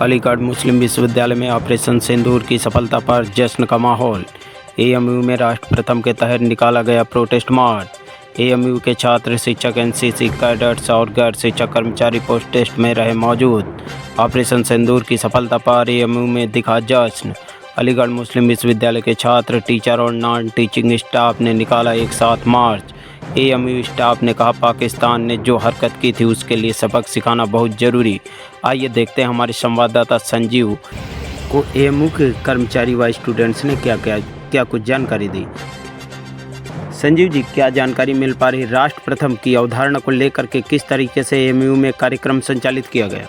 अलीगढ़ मुस्लिम विश्वविद्यालय में ऑपरेशन सिंदूर की सफलता पर जश्न का माहौल। एएमयू में राष्ट्र प्रथम के तहत निकाला गया प्रोटेस्ट मार्च। एएमयू के छात्र, शिक्षक, एनसीसी कैडेट्स और गैर शिक्षक कर्मचारी प्रोटेस्ट में रहे मौजूद। ऑपरेशन सिंदूर की सफलता पर एएमयू में दिखा जश्न। अलीगढ़ मुस्लिम विश्वविद्यालय के छात्र, टीचर और नॉन टीचिंग स्टाफ ने निकाला एक साथ मार्च। एएमयू स्टाफ ने कहा, पाकिस्तान ने जो हरकत की थी उसके लिए सबक सिखाना बहुत ज़रूरी। आइए देखते हैं हमारे संवाददाता संजीव को एएमयू के कर्मचारी व स्टूडेंट्स ने क्या कुछ जानकारी दी। संजीव जी, क्या जानकारी मिल पा रही राष्ट्र प्रथम की अवधारणा को लेकर के किस तरीके से एएमयू में कार्यक्रम संचालित किया गया?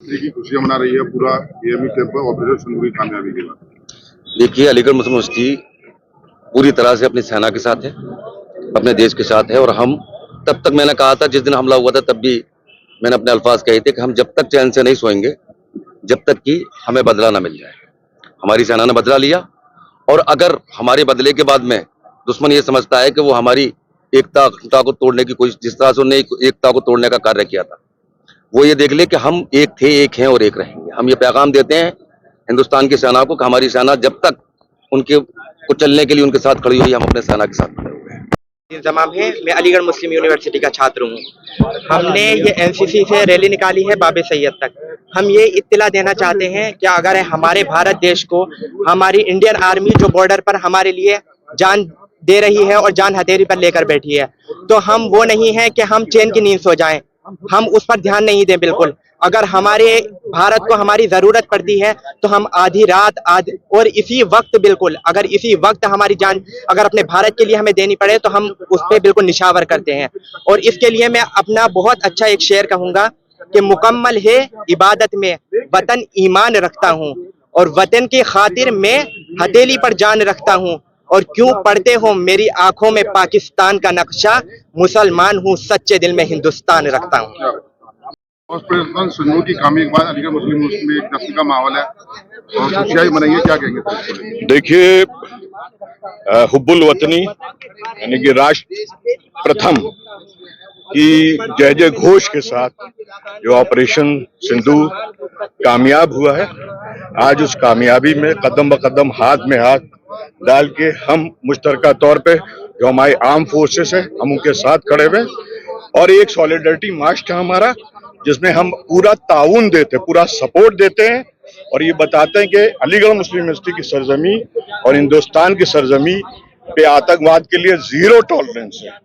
की खुशियां मना रही है पूरा एएमयू कैंपस ऑपरेशन सिंदूर की कामयाबी के बाद। देखिए, अलीगढ़ मुस्लिम यूनिवर्सिटी पूरी तरह से अपनी सेना के साथ है, अपने देश के साथ है। और हम तब तक, मैंने कहा था जिस दिन हमला हुआ था तब भी मैंने अपने अल्फाज कहे थे कि हम जब तक चैन से नहीं सोएंगे जब तक कि हमें बदला ना मिल जाए। हमारी सेना ने बदला लिया, और अगर हमारे बदले के बाद में दुश्मन ये समझता है कि वो हमारी एकता को तोड़ने की कोशिश, जिस तरह से उन्होंने एकता को तोड़ने का कार्य किया था, वो ये देख ले कि हम एक थे, एक हैं और एक रहेंगे। हम ये पैगाम देते हैं हिंदुस्तान की सेना को कि हमारी सेना जब तक उनके को चलने के लिए उनके साथ खड़ी हुई, हम अपने सेना के साथ खड़े हुए हैं। इंतजाम है। मैं अलीगढ़ मुस्लिम यूनिवर्सिटी का छात्र हूँ। हमने ये एनसीसी से रैली निकाली है बाबे सैयद तक। हम ये इत्तला देना चाहते हैं कि अगर हमारे भारत देश को हमारी इंडियन आर्मी जो बॉर्डर पर हमारे लिए जान दे रही है और जान हथेली पर लेकर बैठी है, तो हम वो नहीं है कि हम चैन की नींद सो जाएं। हम उस पर ध्यान नहीं दें बिल्कुल। अगर हमारे भारत को हमारी जरूरत पड़ती है तो हम आधी रात और इसी वक्त, बिल्कुल अगर इसी वक्त हमारी जान अगर अपने भारत के लिए हमें देनी पड़े तो हम उस पर बिल्कुल निशावर करते हैं। और इसके लिए मैं अपना बहुत अच्छा एक शेर कहूंगा कि मुकम्मल है इबादत में वतन ईमान रखता हूँ, और वतन की खातिर मैं हथेली पर जान रखता हूँ। और क्यों पढ़ते हो मेरी आंखों में पाकिस्तान का नक्शा, मुसलमान हूँ सच्चे दिल में हिंदुस्तान रखता हूँ। ऑपरेशन सिंदूर की कामयाबी के बाद अलीगढ़ मुस्लिम यूनिवर्सिटी में एक जश्न का माहौल है और खुशियां मनाई है, क्या कहेंगे? देखिए, हुब्बुल वतनी यानी कि राष्ट्र प्रथम की जय जय घोष के साथ जो ऑपरेशन सिंदूर कामयाब हुआ है, आज उस कामयाबी में कदम ब कदम, हाथ में हाथ डाल के हम मुश्तरका तौर पे जो हमारी आर्म फोर्सेस है, हम उनके साथ खड़े हुए। और एक सॉलिडरिटी मार्च था हमारा, जिसमें हम पूरा ताउन देते, पूरा सपोर्ट देते हैं और ये बताते हैं कि अलीगढ़ मुस्लिम यूनिवर्सिटी की सरजमी और हिंदुस्तान की सरजमी पे आतंकवाद के लिए जीरो टॉलरेंस है।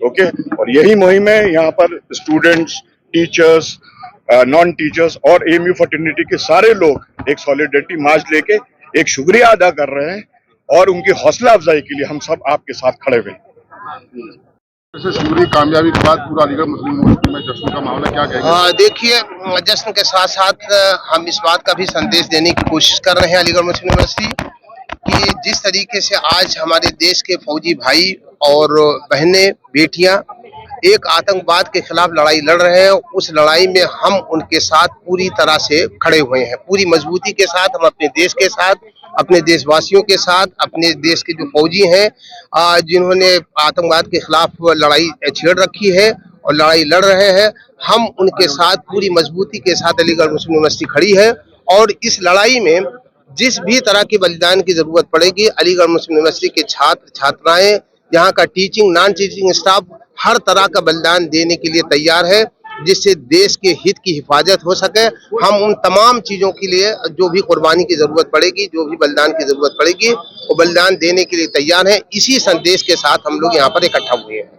ओके, और यही मुहिम है। यहाँ पर स्टूडेंट्स, टीचर्स, नॉन टीचर्स और एएमयू फर्टिनिटी के सारे लोग एक सॉलिडरिटी मार्च लेके एक शुक्रिया अदा कर रहे हैं, और उनकी हौसला अफजाई के लिए हम सब आपके साथ खड़े हुए हैं। सिंदूर कामयाबी के बाद पूरा अलीगढ़ मुस्लिम यूनिवर्सिटी में जश्न का माहौल है, क्या कहेंगे? देखिए, जश्न के साथ साथ हम इस बात का भी संदेश देने की कोशिश कर रहे हैं अलीगढ़ मुस्लिम यूनिवर्सिटी कि जिस तरीके से आज हमारे देश के फौजी भाई और बहनें, बेटियां एक आतंकवाद के खिलाफ लड़ाई लड़ रहे हैं, उस लड़ाई में हम उनके साथ पूरी तरह से खड़े हुए हैं। पूरी मजबूती के साथ हम अपने देश के साथ, अपने देशवासियों के साथ, अपने देश के जो फौजी हैं जिन्होंने आतंकवाद के खिलाफ लड़ाई छेड़ रखी है और लड़ाई लड़ रहे हैं, हम उनके साथ पूरी मजबूती के साथ अलीगढ़ मुस्लिम यूनिवर्सिटी खड़ी है। और इस लड़ाई में जिस भी तरह के बलिदान की जरूरत पड़ेगी, अलीगढ़ मुस्लिम यूनिवर्सिटी के छात्र छात्राएं, यहाँ का टीचिंग, नॉन टीचिंग स्टाफ हर तरह का बलिदान देने के लिए तैयार है, जिससे देश के हित की हिफाजत हो सके। हम उन तमाम चीजों के लिए जो भी कुर्बानी की जरूरत पड़ेगी, जो भी बलिदान की जरूरत पड़ेगी, वो बलिदान देने के लिए तैयार हैं। इसी संदेश के साथ हम लोग यहाँ पर इकट्ठा हुए हैं।